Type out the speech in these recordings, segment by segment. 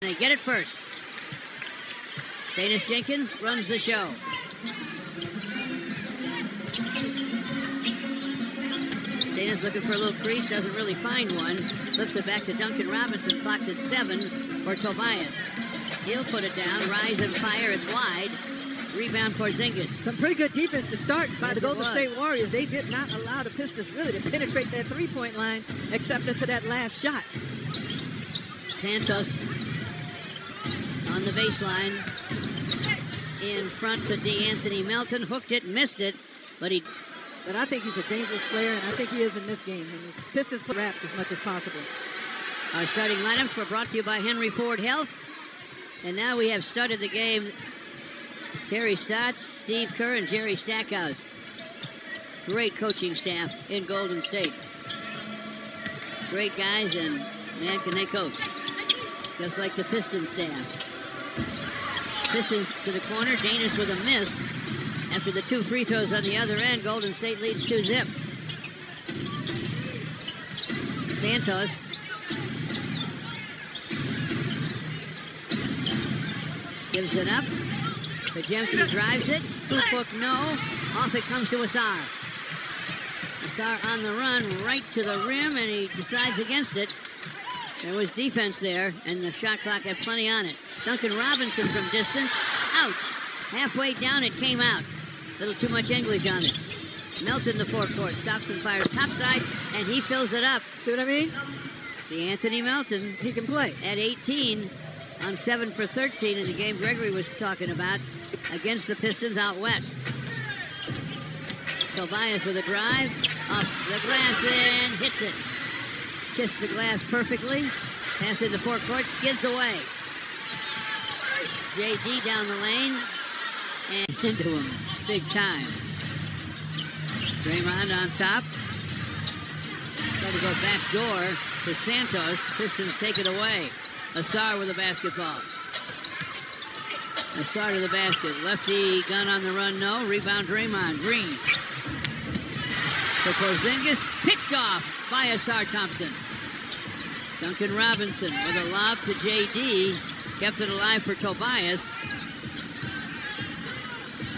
They get it first. Jenkins runs the show. Dana's looking for a little crease, doesn't really find one. Flips it back to Duncan Robinson, clocks at 7 for Tobias. He'll put it down, rise and fire, it's wide. Rebound Porzingis. Some pretty good defense to start by the Golden State Warriors. They did not allow the Pistons really to penetrate that three-point line except into that last shot. Santos on the baseline. In front to DeAnthony Melton. Hooked it, missed it, but I think he's a dangerous player, and I think he is in this game. And the Pistons play wraps as much as possible. Our starting lineups were brought to you by Henry Ford Health. And now we have started the game. Terry Stotts, Steve Kerr, and Jerry Stackhouse. Great coaching staff in Golden State. Great guys, and man, can they coach. Just like the Pistons staff. Pistons to the corner. Danis with a miss. After the 2 free throws on the other end, Golden State leads 2-zip. Santos. Gives it up. Pajemski drives it. Scoop hook, no. Off it comes to Asar. Asar on the run, right to the rim, and he decides against it. There was defense there, and the shot clock had plenty on it. Duncan Robinson from distance. Ouch. Halfway down, it came out. A little too much English on it. Melton, the forecourt, stops and fires topside, and he fills it up. See what I mean? DeAnthony Melton. He can play. At 18 on 7 for 13 in the game Gregory was talking about against the Pistons out west. Tobias with a drive. Off the glass and hits it. Kissed the glass perfectly. Pass into forecourt, skids away. JD down the lane. And into him. Big time. Draymond on top. Try to go back door to Santos. Pistons take it away. Asar with a basketball. Asar to the basket. Lefty gun on the run, no. Rebound Draymond. Green. So Porzingis picked off by Asar Thompson. Duncan Robinson with a lob to JD. Kept it alive for Tobias.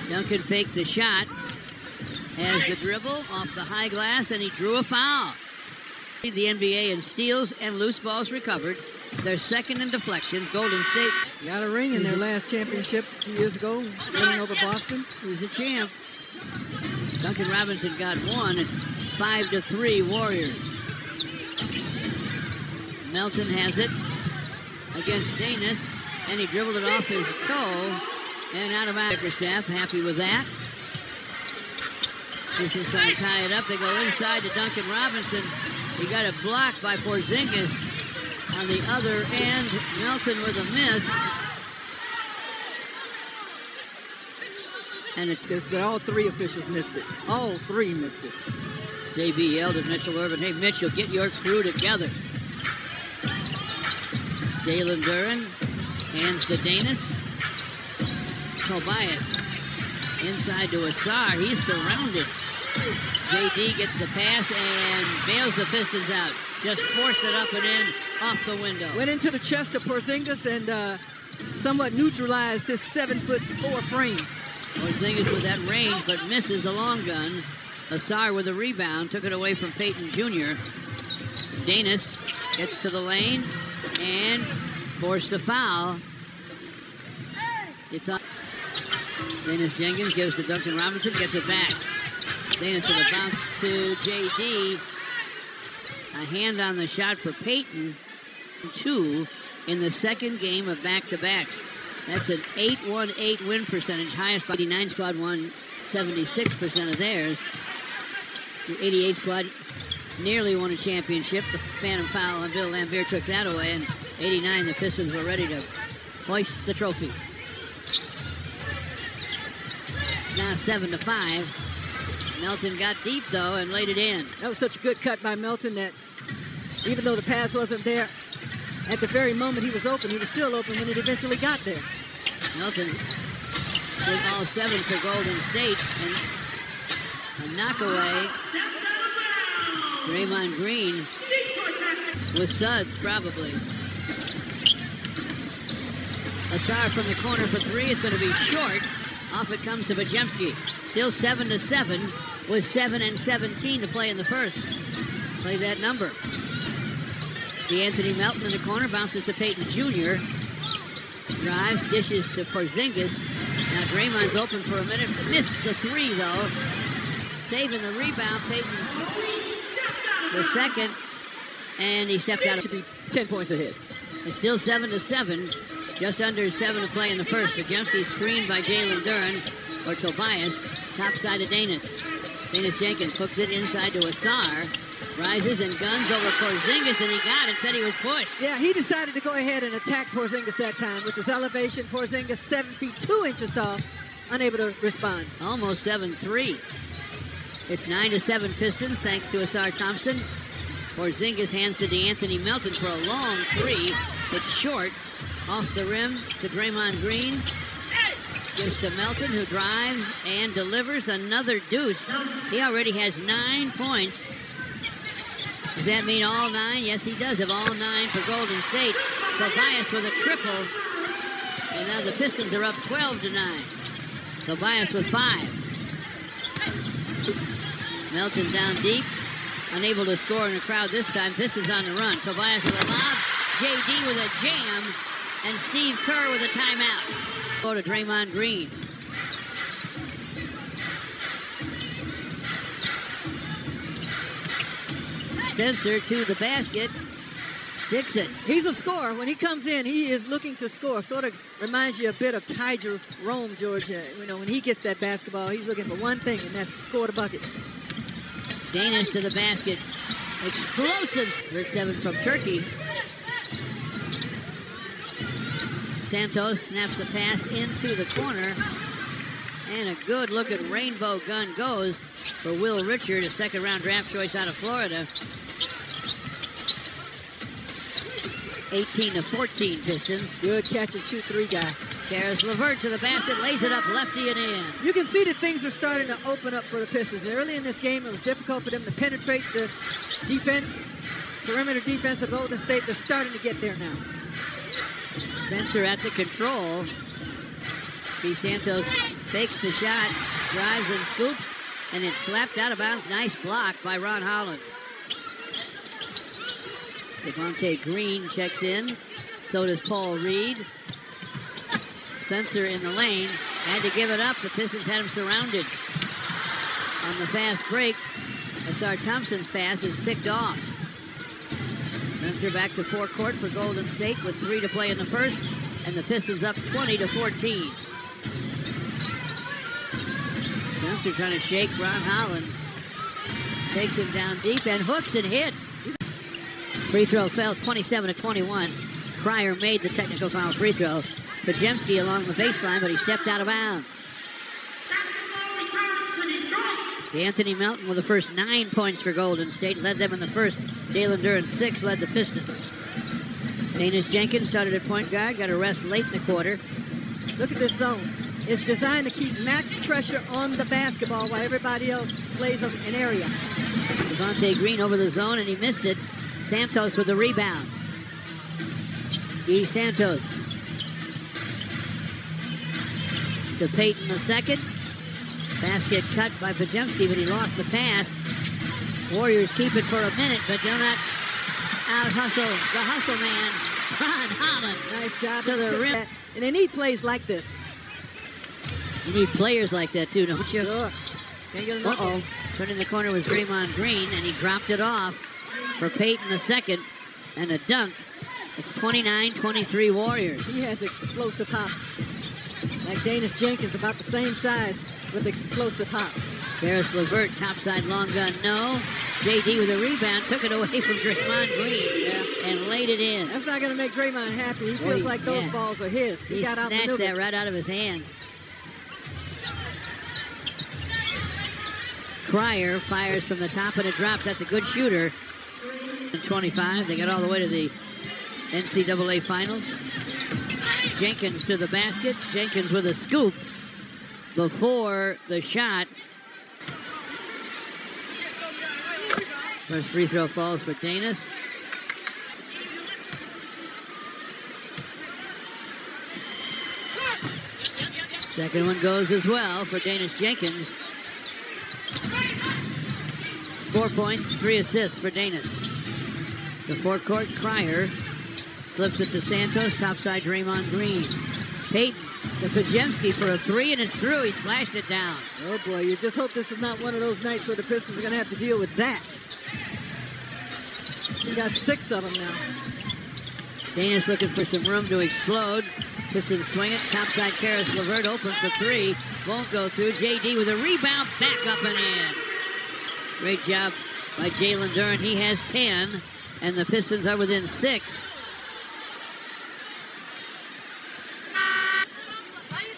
Duncan faked the shot. Has the dribble off the high glass, and he drew a foul. The NBA in steals and loose balls recovered. They're second in deflections. Golden State got a ring in their last championship 2 years ago, winning over Boston. Who's the champ? Duncan Robinson got one. It's 5-3 Warriors. Melton has it against Danis, and he dribbled it off his toe. And out of Bickerstaff, happy with that. This is trying to tie it up. They go inside to Duncan Robinson. He got it blocked by Porzingis on the other end. Melton with a miss. And it's because all 3 officials missed it. All 3 missed it. JB yelled at Mitchell Irvin, "Hey, Mitchell, get your crew together." Jalen Duren hands to Danis. Tobias inside to Asar. He's surrounded. JD gets the pass and bails the Pistons out. Just forced it up and in off the window. Went into the chest of Porzingis and somewhat neutralized his 7'4" frame. Porzingis with that range, but misses the long gun. Asar with a rebound. Took it away from Peyton Jr. Danis gets to the lane and forced a foul. It's on. Jenkins gives to Duncan Robinson, gets it back. Danis with a bounce to JD. A hand on the shot for Peyton. 2 in the second game of back-to-backs. That's an 8-1-8 win percentage. Highest by the 89 squad won 76% of theirs. The 88 squad nearly won a championship. The phantom foul on Bill Laimbeer took that away. And 89, the Pistons were ready to hoist the trophy. Now 7-5. Melton got deep, though, and laid it in. That was such a good cut by Melton that even though the pass wasn't there, at the very moment he was open, he was still open when it eventually got there. Melton with all 7 for Golden State, and a knockaway. Draymond Green with Suggs, probably. Asar from the corner for three. It's going to be short. Off it comes to Bajemski. Still 7-7 with 7:17 to play in the first. Play that number. DeAnthony Melton in the corner. Bounces to Peyton Jr. Drives, dishes to Porzingis. Now Draymond's open for a minute. Missed the three, though. Saving the rebound. Peyton the second. And he stepped out. Should be 10 points ahead. It's still 7-7. Just under 7 to play in the first. Bajemski screened by Jalen Duren or Tobias. Top side of Danis. Danis Jenkins hooks it inside to Asar. Rises and guns over Porzingis, and he got it. Said he was pushed. Yeah, he decided to go ahead and attack Porzingis that time. With his elevation, Porzingis 7 feet 2 inches tall, unable to respond. Almost 7-3. It's 9-7 Pistons, thanks to Asar Thompson. Porzingis hands to DeAnthony Melton for a long three. It's short. Off the rim to Draymond Green. Gives to Melton, who drives and delivers another deuce. He already has 9 points. Does that mean all 9? Yes, he does have all 9 for Golden State. Tobias with a triple. And now the Pistons are up 12-9. Tobias with 5. Melton down deep. Unable to score in the crowd this time. Pistons on the run. Tobias with a lob. JD with a jam. And Steve Kerr with a timeout. Go to Draymond Green. Spencer to the basket. Sticks it. He's a scorer. When he comes in, he is looking to score. Sort of reminds you a bit of Ty Jerome, Georgia. You know, when he gets that basketball, he's looking for one thing, and that's score the bucket. Danis to the basket. Explosive. First 7 from Turkey. Santos snaps the pass into the corner. And a good looking rainbow gun goes for Will Richard, a second round draft choice out of Florida. 18-14 Pistons. Good catch and shoot three guy. Karis LeVert to the basket, lays it up lefty and in. You can see that things are starting to open up for the Pistons. Early in this game, it was difficult for them to penetrate the defense, perimeter defense of Golden State. They're starting to get there now. Spencer at the control. B. Santos fakes the shot, drives and scoops, and it's slapped out of bounds. Nice block by Ron Holland. Devontae Green checks in. So does Paul Reed. Spencer in the lane. Had to give it up. The Pistons had him surrounded. On the fast break, Asar Thompson's pass is picked off. Spencer back to forecourt for Golden State with 3 to play in the first. And the Pistons up 20-14. Spencer trying to shake Ron Holland. Takes him down deep and hooks and hits. Free throw fell 27-21. Cryer made the technical foul free throw. Bajemski along the baseline, but he stepped out of bounds. DeAnthony Melton with the first 9 points for Golden State. Led them in the first. Jalen Duren 6 led the Pistons. Danis Jenkins started at point guard. Got a rest late in the quarter. Look at this zone. It's designed to keep max pressure on the basketball while everybody else plays an area. Devontae Green over the zone, and he missed it. Santos with the rebound. D. Santos. To Peyton the second. Basket cut by Bajemski, but he lost the pass. Warriors keep it for a minute, but do not out-hustle the hustle man, Ron Holland. Nice job. To the rim. And they need plays like this. You need players like that, too, don't you? Sure. Can't get enough. Uh-oh. Turning the corner was Draymond Green, and he dropped it off for Peyton the second, and a dunk. It's 29-23 Warriors. He has explosive hops. Like Danis Jenkins, about the same size with explosive hops. Karis LeVert, topside long gun, no. JD with a rebound, took it away from Draymond Green and laid it in. That's not going to make Draymond happy. He feels like those balls are his. He got snatched that right out of his hands. Cryer fires from the top and it drops. That's a good shooter. 25, they got all the way to the NCAA Finals. Jenkins to the basket. Jenkins with a scoop before the shot. First free throw falls for Second one goes as well for Danis Jenkins. 4 points, 3 assists for Danis. The forecourt, Cryer flips it to Santos, topside Draymond Green. Payton to Pajemski for a 3, and it's through. He splashed it down. Oh boy, you just hope this is not one of those nights where the Pistons are going to have to deal with that. We got 6 of them now. Danis looking for some room to explode. Pistons swing it. Topside Karis LeVert open for 3. Won't go through. JD with a rebound. Back up and in. Great job by Jalen Duren. He has 10. And the Pistons are within 6.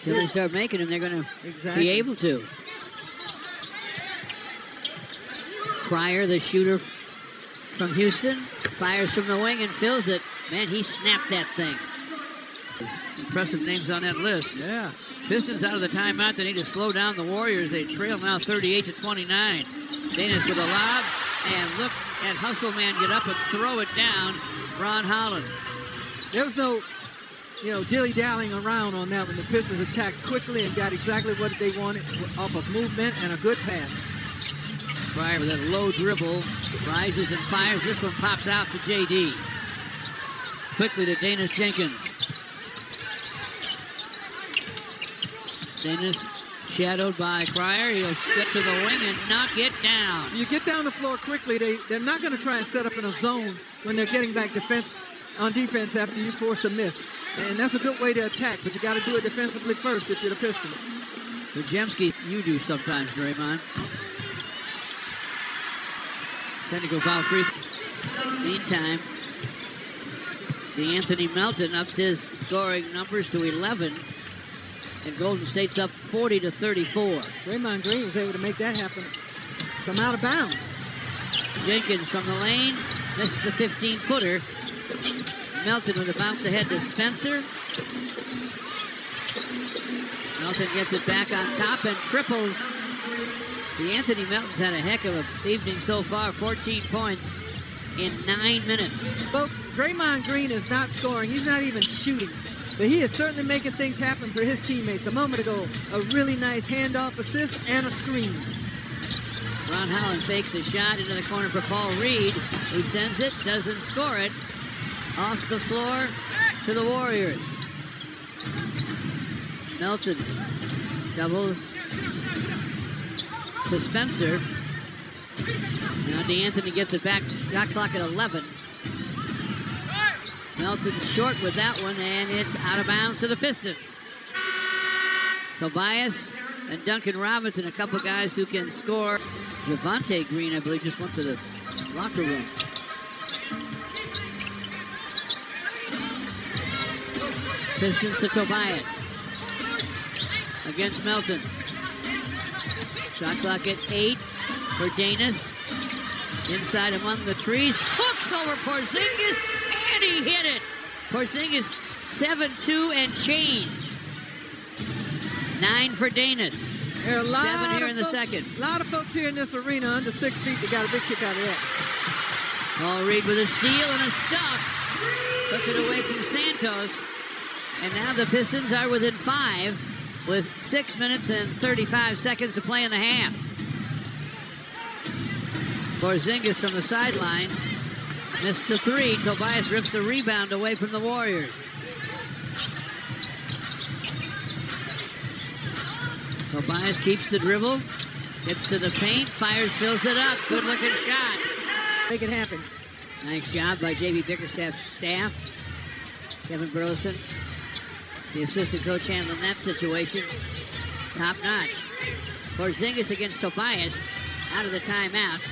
Till they start making them, they're going to be able to. Cryer, the shooter from Houston, fires from the wing and fills it. Man, he snapped that thing. Impressive names on that list. Yeah. Pistons out of the timeout. They need to slow down the Warriors. They trail now 38-29. Danis with a lob. And look at Hustle Man get up and throw it down. Ron Holland. There was no, dilly-dallying around on that when the Pistons attacked quickly and got exactly what they wanted off of movement and a good pass. Cryer with a low dribble. Rises and fires. This one pops out to JD. Quickly to Danis Jenkins. Danis shadowed by Cryer. He'll get to the wing and knock it down. You get down the floor quickly. They're not going to try and set up in a zone when they're getting back on defense after you force a miss. And that's a good way to attack, but you got to do it defensively first if you're the Pistons. Pajemski, you do sometimes, Draymond. Technical foul free. Meantime, DeAnthony Melton ups his scoring numbers to 11. And Golden State's up 40-34. Draymond Green was able to make that happen from out of bounds. Jenkins from the lane, missed the 15-footer. Melton with a bounce ahead to Spencer. Melton gets it back on top and triples. DeAnthony Melton's had a heck of an evening so far. 14 points in 9 minutes. Folks, Draymond Green is not scoring. He's not even shooting. But he is certainly making things happen for his teammates. A moment ago, a really nice handoff assist and a screen. Ron Holland fakes a shot into the corner for Paul Reed. He sends it, doesn't score it. Off the floor to the Warriors. Melton doubles to Spencer. Now DeAnthony gets it back. Shot clock at 11. Melton short with that one, and it's out of bounds to the Pistons. Tobias and Duncan Robinson, a couple guys who can score. Javonte Green, I believe, just went to the locker room. Pistons to Tobias. Against Melton. Shot clock at 8 for Danis. Inside among the trees. Hooks over Porzingis, and he hit it. Porzingis 7-2 and change. 9 for Danis. There are a lot 7 here in the folks, second. A lot of folks here in this arena under 6 feet that got a big kick out of that. Paul Reed with a steal and a stuff. Puts it away from Santos. And now the Pistons are within 5 with 6 minutes and 35 seconds to play in the half. Porzingis from the sideline missed the 3. Tobias rips the rebound away from the Warriors. Tobias keeps the dribble, gets to the paint, fires, fills it up. Good looking shot. Make it happen. Nice job by J.B. Bickerstaff's staff. Kevin Burleson, the assistant coach handling that situation. Top notch. Porzingis against Tobias out of the timeout.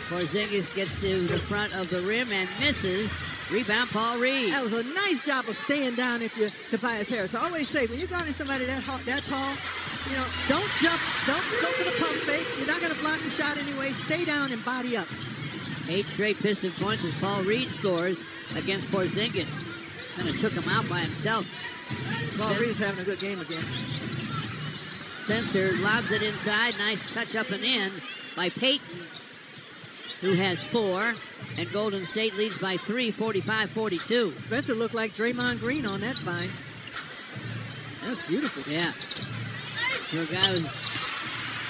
Porzingis gets to the front of the rim and misses. Rebound, Paul Reed. That was a nice job of staying down if you're Tobias Harris. I always say, when you're guarding somebody that tall, don't jump, don't go for the pump fake. You're not going to block the shot anyway. Stay down and body up. 8 straight Piston points as Paul Reed scores against Porzingis. Kind of took him out by himself. Paul Reed's having a good game again. Spencer lobs it inside. Nice touch up and in by Payton, who has 4. And Golden State leads by 3, 45-42. Spencer looked like Draymond Green on that find. That's beautiful. Yeah. For a guy who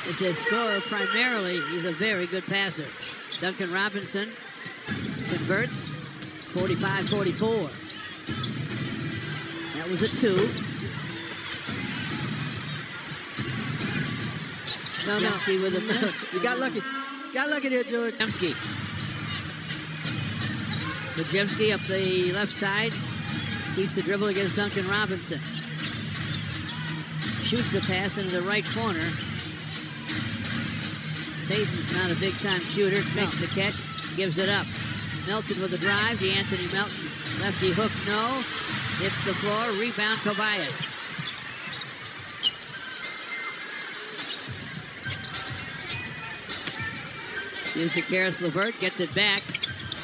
is a scorer primarily, he's a very good passer. Duncan Robinson converts. It's 45-44. That was a 2. No. With a miss. You got lucky. Got lucky there, George. Pajemski up the left side. Keeps the dribble against Duncan Robinson. Shoots the pass into the right corner. Payton's not a big-time shooter. Makes the catch. Gives it up. Melton with a drive. DeAnthony Melton. Lefty hook, no. Hits the floor. Rebound, Tobias. Gives to Karis LeVert. Gets it back.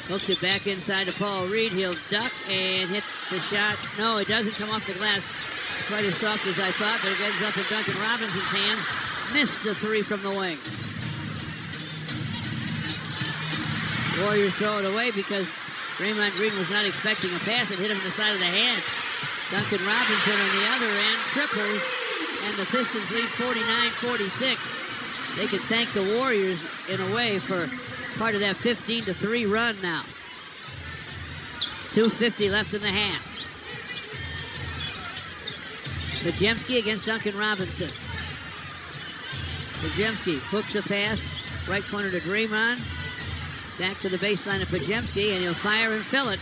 Hooks it back inside to Paul Reed. He'll duck and hit the shot. No, it doesn't come off the glass quite as soft as I thought, but it ends up in Duncan Robinson's hands. Missed the 3 from the wing. Warriors throw it away because Draymond Green was not expecting a pass. It hit him in the side of the head. Duncan Robinson on the other end triples, and the Pistons lead 49-46. They can thank the Warriors in a way for part of that 15-3 run now. 2:50 left in the half. Pajemski against Duncan Robinson. Pajemski hooks a pass, right corner to Draymond. Back to the baseline of Pajemski, and he'll fire and fill it.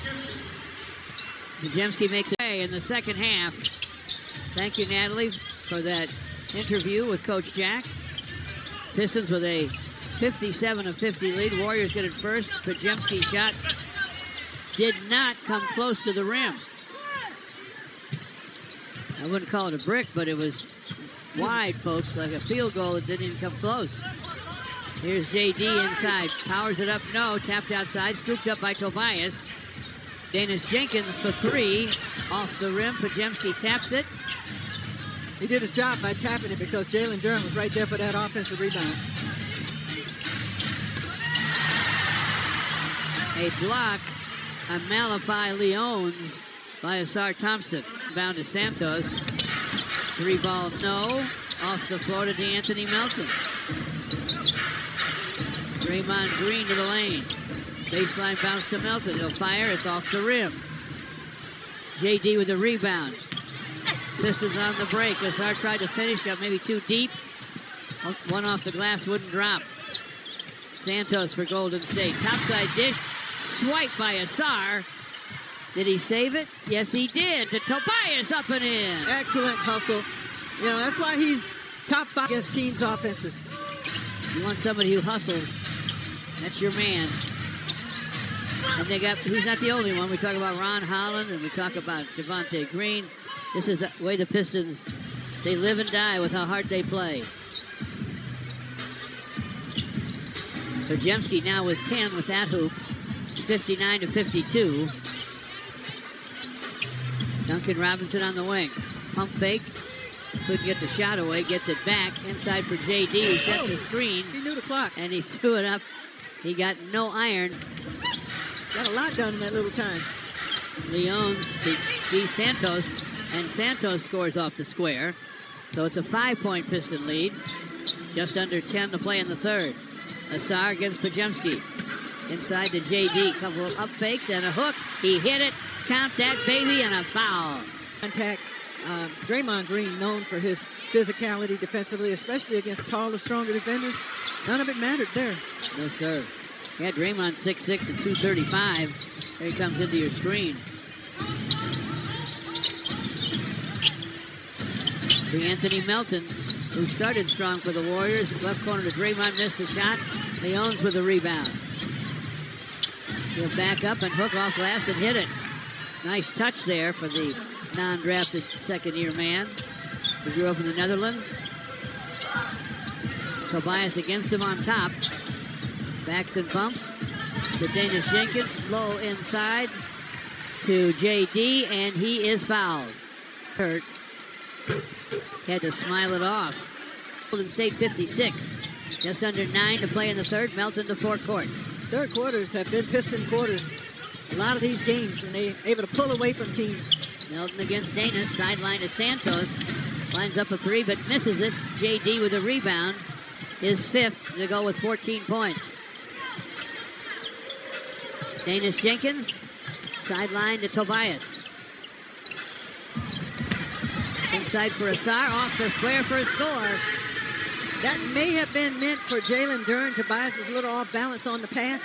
Pajemski makes it in the second half. Thank you, Natalie, for that interview with Coach Jack. Pistons with a 57-50 lead. Warriors get it first. Pajemski shot did not come close to the rim. I wouldn't call it a brick, but it was wide, folks, like a field goal that didn't even come close. Here's J.D. inside. Powers it up. No. Tapped outside. Scooped up by Tobias. Dennis Jenkins for 3. Off the rim. Pajemski taps it. He did his job by tapping it because Jalen Durham was right there for that offensive rebound. A block on Malachi Leones by Asar Thompson. Bound to Santos. 3-ball no. Off the floor to DeAnthony Melton. Draymond Green to the lane. Baseline bounce to Melton. He'll fire. It's off the rim. J.D. with the rebound. Pistons on the break. Asar tried to finish. Got maybe too deep. One off the glass. Wouldn't drop. Santos for Golden State. Topside dish. Swipe by Asar. Did he save it? Yes, he did. To Tobias up and in. Excellent hustle. You know, that's why he's top 5 against teams' offenses. You want somebody who hustles. That's your man. And he's not the only one. We talk about Ron Holland and we talk about Javonte Green. This is the way the Pistons, they live and die with how hard they play. Pajemski now with 10 with that hoop. It's 59-52. Duncan Robinson on the wing. Pump fake. Couldn't get the shot away. Gets it back. Inside for J.D. He set the screen. He knew the clock. And he threw it up. He got no iron. Got a lot done in that little time. Leones beat Santos. And Santos scores off the square. So it's a 5-point Piston lead. Just under 10 to play in the third. Asar against Pajemski. Inside to J.D. Couple of up fakes and a hook. He hit it. Count that baby and a foul. Contact. Draymond Green, known for his physicality defensively, especially against taller, stronger defenders. None of it mattered there. No, sir. Yeah, Draymond 6'6" and 235. There he comes into your screen. Anthony Melton, who started strong for the Warriors. Left corner to Draymond, missed the shot. Leones with the rebound. He'll back up and hook off glass and hit it. Nice touch there for the non-drafted second-year man who grew up in the Netherlands. Tobias against him on top. Backs and bumps to Dennis Jenkins. Low inside to J.D. and he is fouled. Hurt. Had to smile it off. Golden State 56. Just under 9 to play in the third. Melton to forecourt. Third quarters have been Piston quarters. A lot of these games, and they're able to pull away from teams. Melton against Danis. Sideline to Santos. Lines up a three, but misses it. JD with a rebound. His fifth to go with 14 points. Danis Jenkins. Sideline to Tobias. Inside for Asar. Off the square for a score. That may have been meant for Jalen Duren. Tobias was a little off balance on the pass.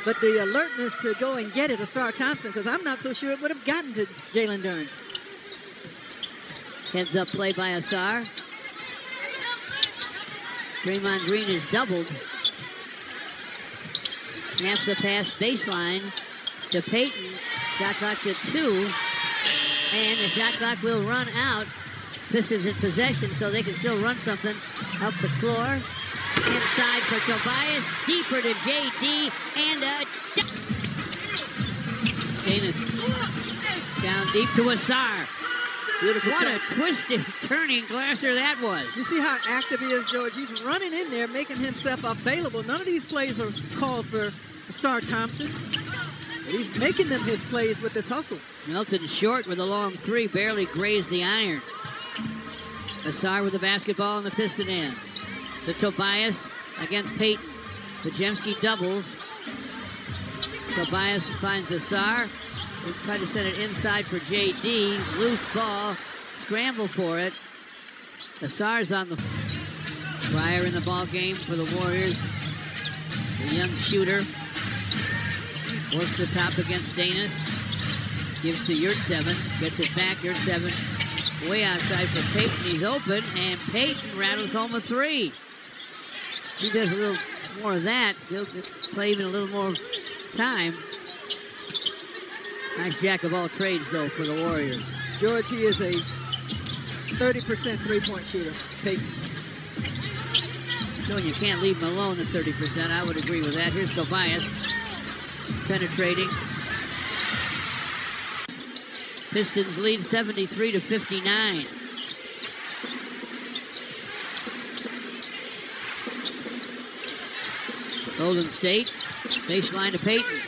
But the alertness to go and get it, Asar Thompson, because I'm not so sure it would have gotten to Jalen Duren. Heads up play by Asar. Draymond Green is doubled. Snaps the pass baseline to Payton. Shot clock's at 2. And the shot clock will run out. Pistons in possession, so they can still run something up the floor. Inside for Tobias, deeper to JD, and Danis down deep to Asar. Beautiful. What a twisted, turning glasser that was. You see how active he is, George? He's running in there, making himself available. None of these plays are called for Asar Thompson. But he's making them his plays with this hustle. Melton short with a long three, barely grazed the iron. Asar with the basketball in the Piston end. To Tobias against Payton. Pajemski doubles. Tobias finds Asar. They try to send it inside for JD. Loose ball. Scramble for it. Asar's on the Fryer in the ball game for the Warriors. The young shooter. Works the top against Danis. Gives to Yurtseven. Gets it back. Yurtseven way outside for Payton. He's open. And Payton rattles home a three. He does a little more of that. He'll play even a little more time. Nice jack of all trades, though, for the Warriors. George, he is a 30% three-point shooter. Payton. Showing you can't leave him alone at 30%. I would agree with that. Here's Tobias penetrating. Pistons lead 73-59. Golden State, baseline to Payton.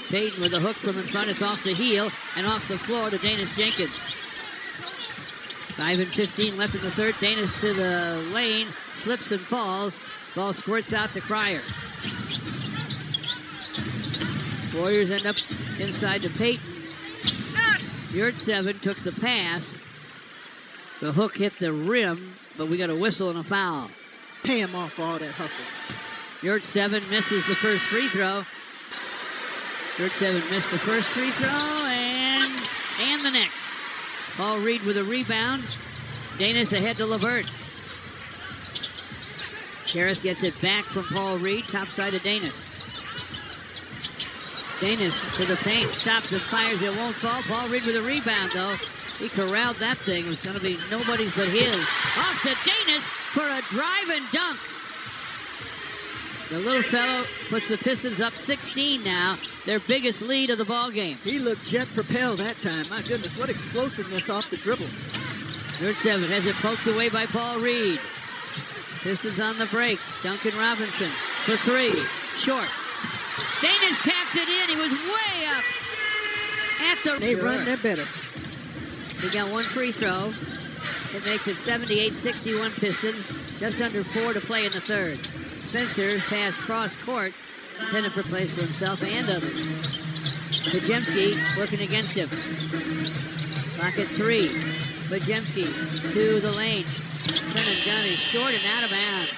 Payton with a hook from in front. It's off the heel and off the floor to Danis Jenkins. 5:15 left in the third. Danis to the lane, slips and falls. Ball squirts out to Cryer. Warriors end up inside to Payton. Yurtseven took the pass. The hook hit the rim, but we got a whistle and a foul. Pay him off for all that hustle. Yurtseven misses the first free throw. Yurtseven missed the first free throw and the next. Paul Reed with a rebound. Danis ahead to LeVert. Harris gets it back from Paul Reed. Top side of Danis. Danis to the paint. Stops and fires. It won't fall. Paul Reed with a rebound, though. He corralled that thing. It was going to be nobody's but his. Off to Danis for a drive and dunk. The little fellow puts the Pistons up 16 now. Their biggest lead of the ball game. He looked jet propelled that time. My goodness, what explosiveness off the dribble. Yurtseven has it poked away by Paul Reed. Pistons on the break. Duncan Robinson for three. Short. Danis tapped it in. He was way up at the... They run that better. He got one free throw. It makes it 78-61 Pistons. Just under 4 to play in the third. Spencer's pass cross court, intended for plays for himself and others. Pajemski working against him. Clock at 3. Pajemski to the lane. Turner's gun is short and out of bounds.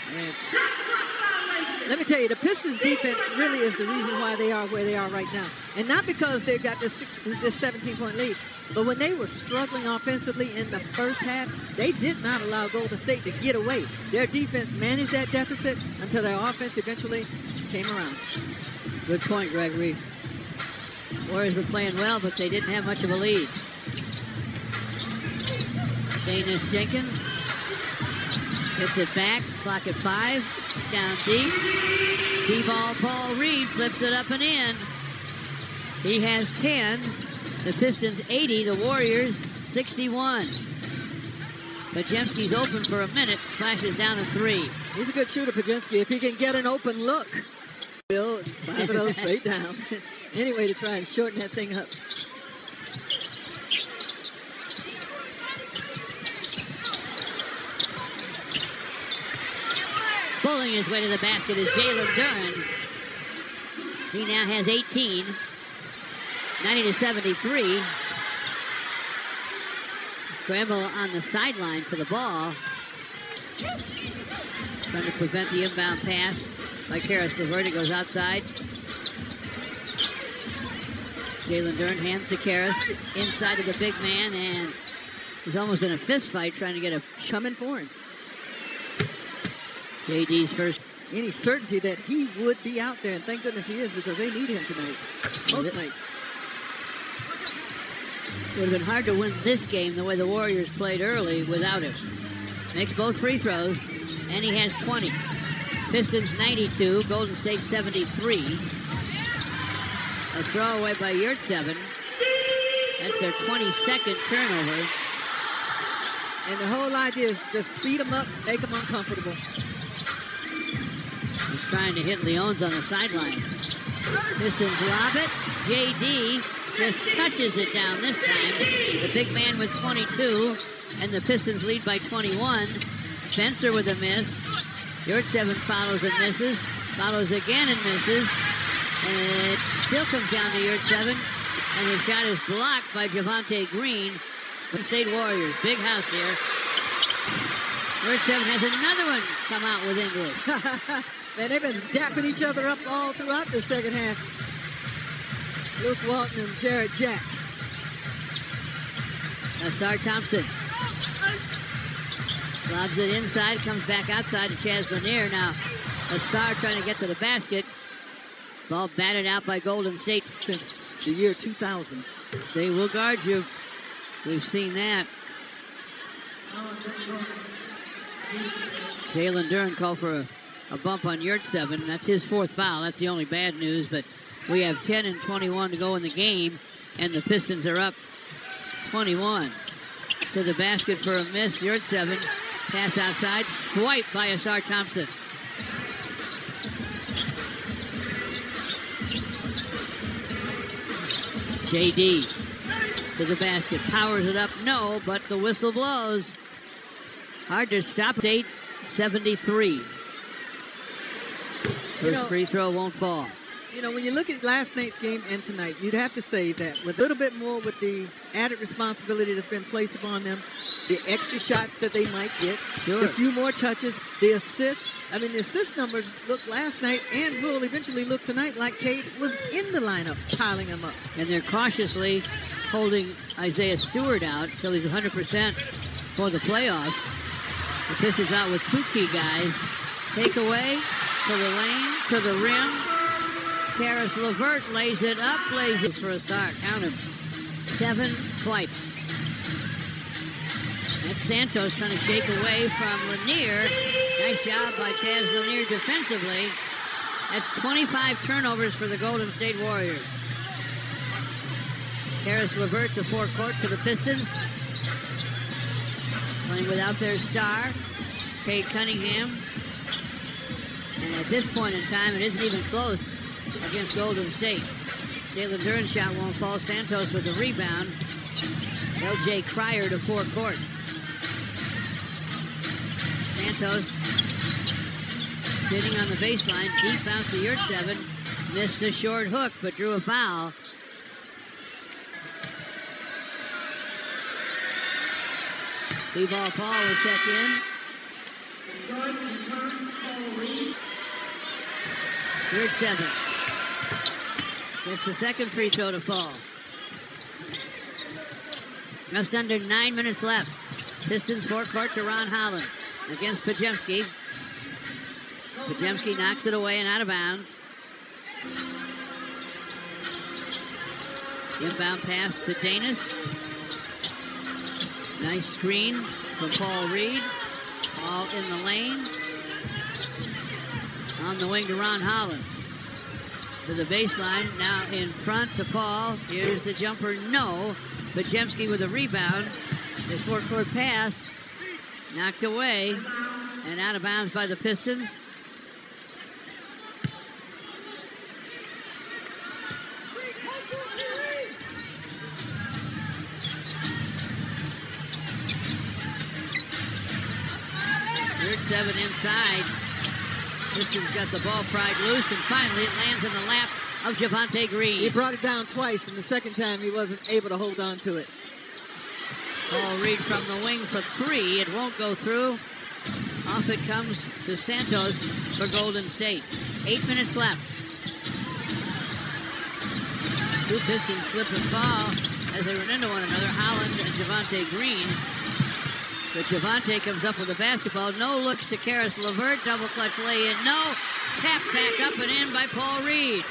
Let me tell you, the Pistons defense really is the reason why they are where they are right now. And not because they've got this 17-point lead, but when they were struggling offensively in the first half, they did not allow Golden State to get away. Their defense managed that deficit until their offense eventually came around. Good point, Gregory. Warriors were playing well, but they didn't have much of a lead. Danis Jenkins gets it back. Clock at 5. Down deep. D-ball, Paul Reed flips it up and in. He has 10. The Pistons 80, the Warriors 61. Pajemski's open for a minute, flashes down a 3. He's a good shooter, Pajemski, if he can get an open look. Bill, 5 of those straight down. Anyway, to try and shorten that thing up. pulling his way to the basket is Jalen Duren. He now has 18. 90-73. Scramble on the sideline for the ball. Trying to prevent the inbound pass by Karis LeVert. It goes outside. Jalen Duren hands to Karis inside of the big man, and he's almost in a fist fight trying to get a coming for him. JD's first. Any certainty that he would be out there, and thank goodness he is, because they need him tonight. Most nights. Would have been hard to win this game the way the Warriors played early without him. Makes both free throws, and he has 20. Pistons 92, Golden State 73. A throwaway by Yurtseven. That's their 22nd turnover. And the whole idea is just speed them up, make them uncomfortable. He's trying to hit Leons on the sideline. Pistons lob it. JD just touches it down this time. The big man with 22, and the Pistons lead by 21. Spencer with a miss. Yurtseven follows and misses. Follows again and misses. And it still comes down to Yurtseven. And the shot is blocked by Javonte Green. The State Warriors, big house here. Yurtseven has another one come out with English. Man, they've been dapping each other up all throughout the second half. Luke Walton and Jared Jack. Asar Thompson lobs it inside, comes back outside to Chaz Lanier. Now, Asar trying to get to the basket. Ball batted out by Golden State. Since the year 2000. They will guard you. We've seen that. Jalen Duren called for a bump on Yurtseven. That's his fourth foul. That's the only bad news, but we have 10 and 21 to go in the game, and the Pistons are up 21. To the basket for a miss. Yurtseven. Pass outside. Swipe by Asar Thompson. JD to the basket. Powers it up. No, but the whistle blows. Hard to stop. 8-73. First free throw won't fall. You know, when you look at last night's game and tonight, you'd have to say that with a little bit more with the added responsibility that's been placed upon them, the extra shots that they might get, sure, a few more touches, the assists. I mean, the assist numbers looked last night and will eventually look tonight like Cade was in the lineup, piling them up. And they're cautiously holding Isaiah Stewart out until he's 100% for the playoffs. The Pistons out with two key guys. Takeaway to the lane, to the rim. Karis LeVert lays it up, lays it for Asar. Count him. 7 swipes. That's Santos trying to shake away from Lanier. Nice job by Chaz Lanier defensively. That's 25 turnovers for the Golden State Warriors. Karis LeVert to forecourt for the Pistons. Playing without their star, Cade Cunningham. And at this point in time, it isn't even close against Golden State. Jalen Duren's shot won't fall. Santos with the rebound. L.J. Cryer to forecourt. Santos sitting on the baseline. Deep bounce to Yurtseven. Missed a short hook, but drew a foul. B-ball Paul will check in. Yurtseven gets the second free throw to fall. Just under 9 minutes left. Pistons forecourt to Ron Holland against Pajemski. Pajemski knocks it away and out of bounds. Inbound pass to Danis. Nice screen from Paul Reed. All in the lane. On the wing to Ron Holland. To the baseline, now in front to Paul. Here's the jumper, no. Pajemski with a rebound. His forecourt pass knocked away and out of bounds by the Pistons. Yurtseven inside. Pistons got the ball pried loose, and finally it lands in the lap of Javonte Green. He brought it down twice, and the second time he wasn't able to hold on to it. Paul Reed from the wing for three. It won't go through. Off it comes to Santos for Golden State. 8 minutes left. Two Pistons slip and fall as they run into one another, Holland and Javonte Green. But Javonte comes up with the basketball. No looks to Karis LeVert. Double clutch lay in. No. Tap back up and in by Paul Reed.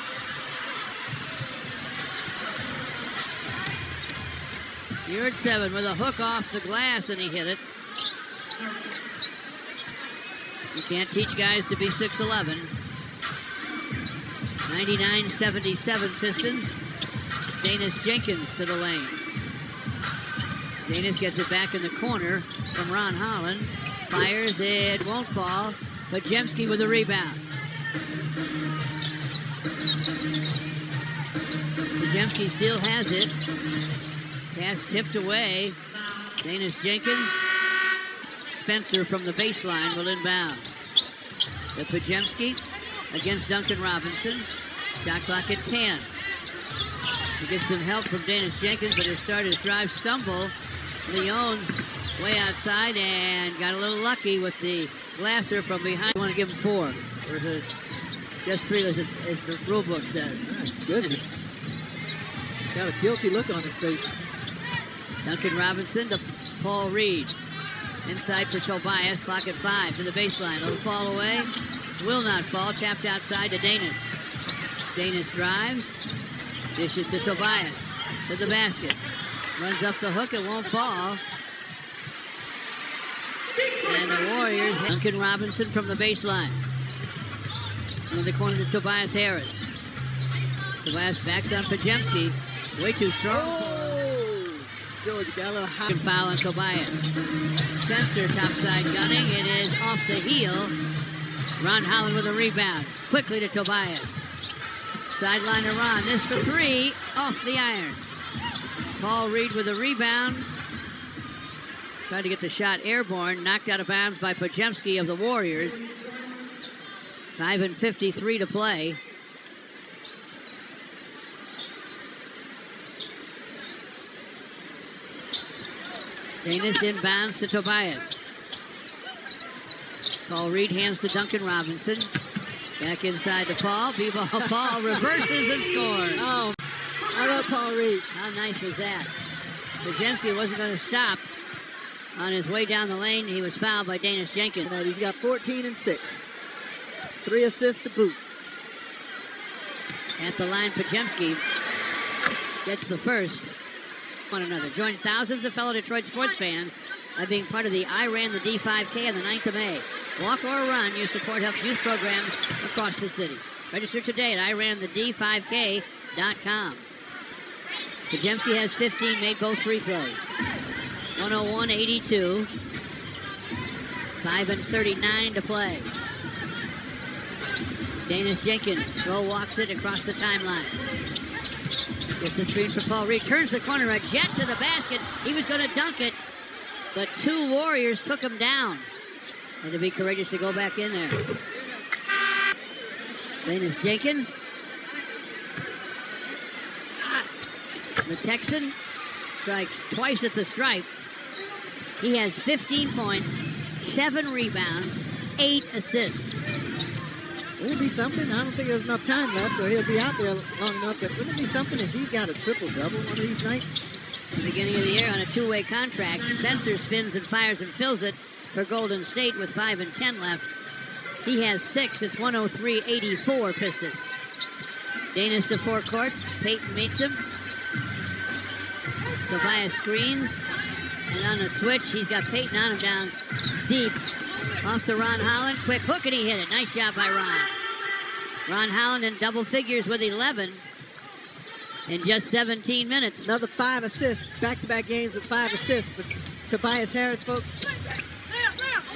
Here at 7 with a hook off the glass, and he hit it. You can't teach guys to be 6'11". 99-77 Pistons. Danis Jenkins to the lane. Danis gets it back in the corner from Ron Holland. Fires, it won't fall. Pajemski with a rebound. Pajemski still has it. Pass tipped away. Danis Jenkins. Spencer from the baseline will inbound. The Pajemski against Duncan Robinson. Shot clock at 10. He gets some help from Danis Jenkins, but his start his drive stumble. Leon's way outside and got a little lucky with the Glasser from behind. I want to give him 4. Or is it just 3 as the rule book says? My goodness. Got a guilty look on his face. Duncan Robinson to Paul Reed. Inside for Tobias. Clock at 5 to the baseline. It'll fall away. Will not fall. Tapped outside to Danis. Danis drives. Dishes to Tobias. To the basket. Runs up the hook. It won't fall. And the Warriors. Duncan Robinson from the baseline. In the corner to Tobias Harris. Tobias backs on Pajemski. Way too strong. Oh! George got a little hot. Foul on Tobias. Spencer topside gunning. It is off the heel. Ron Holland with a rebound. Quickly to Tobias. Sideline to Ron. This for 3. Off the iron. Paul Reed with a rebound. Tried to get the shot airborne. Knocked out of bounds by Pajemski of the Warriors. 5:53 to play. Danis inbounds to Tobias. Paul Reed hands to Duncan Robinson. Back inside to Paul. B-ball Paul reverses and scores. Oh, I love Paul Reed. How nice was that? Pajemski wasn't going to stop. On his way down the lane, he was fouled by Danis Jenkins. And he's got 14 and 6. 3 assists to boot. At the line, Pajemski gets the first. One another. Join thousands of fellow Detroit sports fans by being part of the I Ran the D5K on the 9th of May. Walk or run, your support helps youth programs across the city. Register today at iRanTheD5K.com. Pajemski has 15, made both free throws. 101-82. 5:39 to play. Danis Jenkins slow walks it across the timeline. Gets the screen for Paul Reed. Turns the corner, a jet to the basket. He was going to dunk it, but 2 Warriors took him down. Had to be courageous to go back in there. Danis Jenkins. The Texan strikes twice at the stripe. He has 15 points, 7 rebounds, 8 assists. Wouldn't it be something? I don't think there's enough time left, or he'll be out there long enough. But wouldn't it be something if he got a triple-double one of these nights? At the beginning of the year on a 2-way contract, Spencer spins and fires and fills it for Golden State with 5 and 10 left. He has 6. It's 103-84 Pistons. Danis to forecourt. Payton meets him. Tobias screens. And on a switch, he's got Payton on him down deep. Off to Ron Holland. Quick hook, and he hit it. Nice job by Ron. Ron Holland in double figures with 11 in just 17 minutes. Another 5 assists. Back-to-back games with 5 assists for Tobias Harris, folks.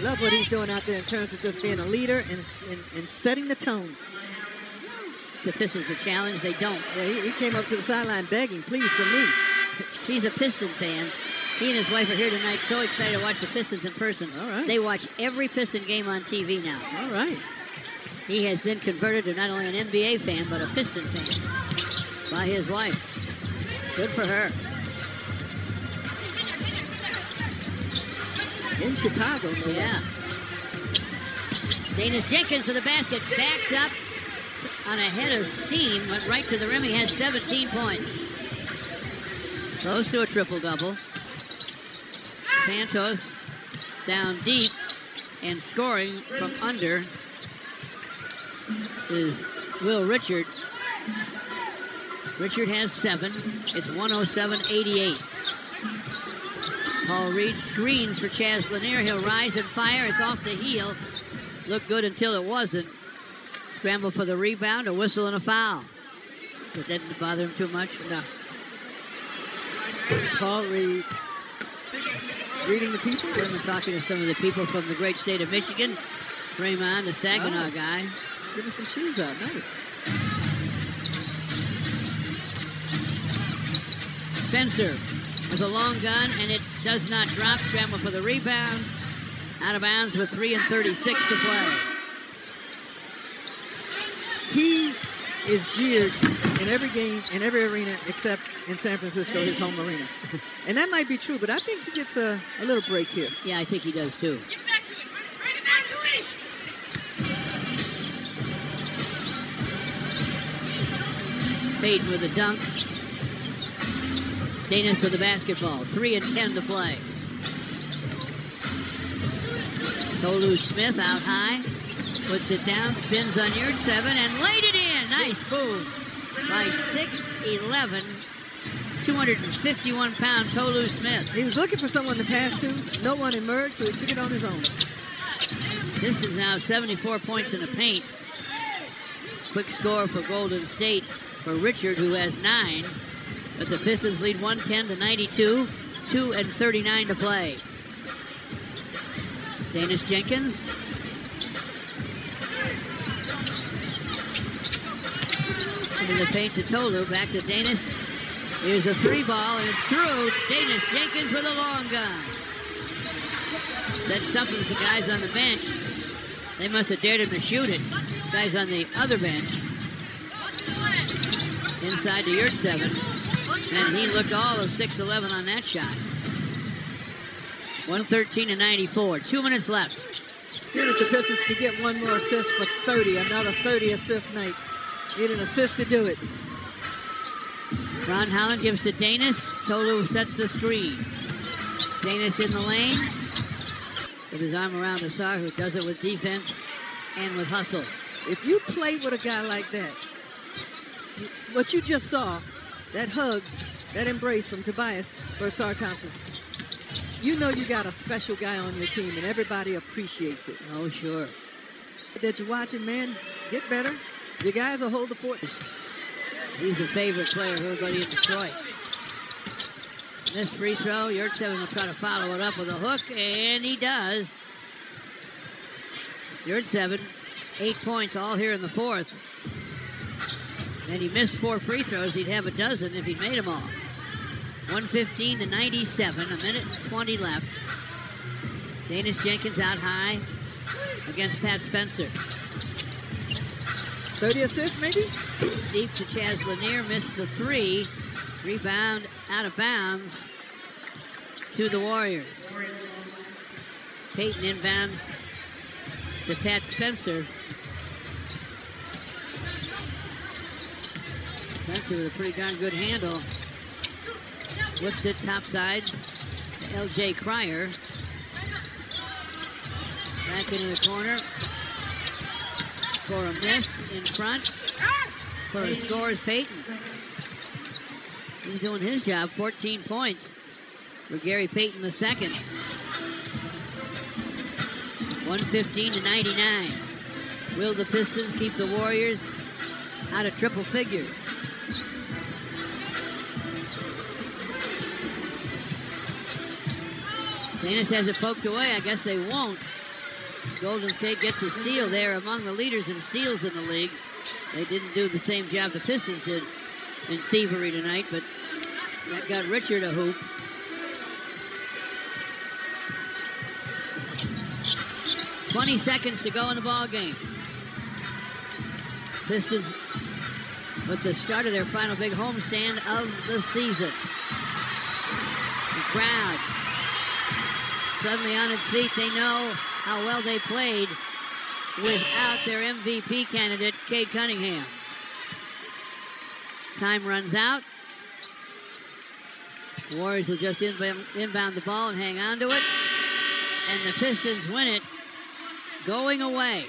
Love what he's doing out there in terms of just being a leader and setting the tone. The Pistons a challenge. They don't. Yeah, he came up to the sideline begging, please, for me. He's a Piston fan. He and his wife are here tonight, so excited to watch the Pistons in person. All right. They watch every Piston game on TV now. All right. He has been converted to not only an NBA fan, but a Piston fan by his wife. Good for her. In Chicago, no Yeah. less. Danis Jenkins to the basket, backed up on a head of steam, went right to the rim. He has 17 points. Close to a triple-double. Santos down deep and scoring from under is Will Richard. Richard has 7. It's 107-88. Paul Reed screens for Chaz Lanier. He'll rise and fire. It's off the heel. Looked good until it wasn't. Scramble for the rebound, a whistle and a foul. But that didn't bother him too much? No. Paul Reed reading the people. We've been talking to some of the people from the great state of Michigan. Draymond, the Saginaw guy. Getting some shoes out. Nice. Spencer with a long gun, and it does not drop. Scramble for the rebound. Out of bounds with 3:36 to play. He is jeered in every game, in every arena, except in San Francisco, his home arena. And that might be true, but I think he gets a little break here. Yeah, I think he does too. Payton with a dunk. Danis with the basketball. 3 and 10 to play. Tolu Smith out high. Puts it down, spins on yard 7, and laid it in. Nice move by 6'11", 251-pound Tolu Smith. He was looking for someone to pass to. No one emerged, so he took it on his own. This is now 74 points in the paint. Quick score for Golden State for Richard, who has 9. But the Pistons lead 110-92, 2:39 to play. Danis Jenkins. Into the paint to Tolu, back to Danis. Here's a 3 ball, and it's through. Danis Jenkins with a long gun. That's something to the guys on the bench. They must have dared him to shoot it. Guys on the other bench. Inside to yard 7. And he looked all of 6'11" on that shot. 113-94. 2 minutes left. See that the Pistons could get one more assist for 30. Another 30 assist night. Need an assist to do it. Ron Holland gives to Danis. Tolu sets the screen. Danis in the lane. With his arm around Asar, who does it with defense and with hustle. If you play with a guy like that, what you just saw, that hug, that embrace from Tobias for Asar Thompson, you know you got a special guy on your team, and everybody appreciates it. Oh, sure. That you're watching, man, get better. Your guys will hold the fort. He's the favorite player of everybody in Detroit. This free throw, yard 7 will try to follow it up with a hook, and he does. Yard 7, 8 points all here in the fourth. And he missed 4 free throws. He'd have a dozen if he'd made them all. 115-97, a minute and 20 left. Danis Jenkins out high against Pat Spencer. 30 assists, maybe? Deep to Chaz Lanier, missed the 3. Rebound out of bounds to the Warriors. Payton inbounds to Pat Spencer. Spencer with a pretty darn good handle. Whips it topside to L.J. Cryer. Back into the corner for a miss in front. For a score is Payton. He's doing his job. 14 points for Gary Payton II. 115-99. Will the Pistons keep the Warriors out of triple figures? Danis has it poked away. I guess they won't. Golden State gets a steal there, among the leaders in steals in the league. They didn't do the same job the Pistons did in thievery tonight, but that got Richard a hoop. .20 seconds to go in the ball game. Pistons with the start of their final big homestand of the season. The crowd suddenly on its feet. They know how well they played without their MVP candidate, Cade Cunningham. Time runs out. Warriors will just inbound the ball and hang on to it. And the Pistons win it going away.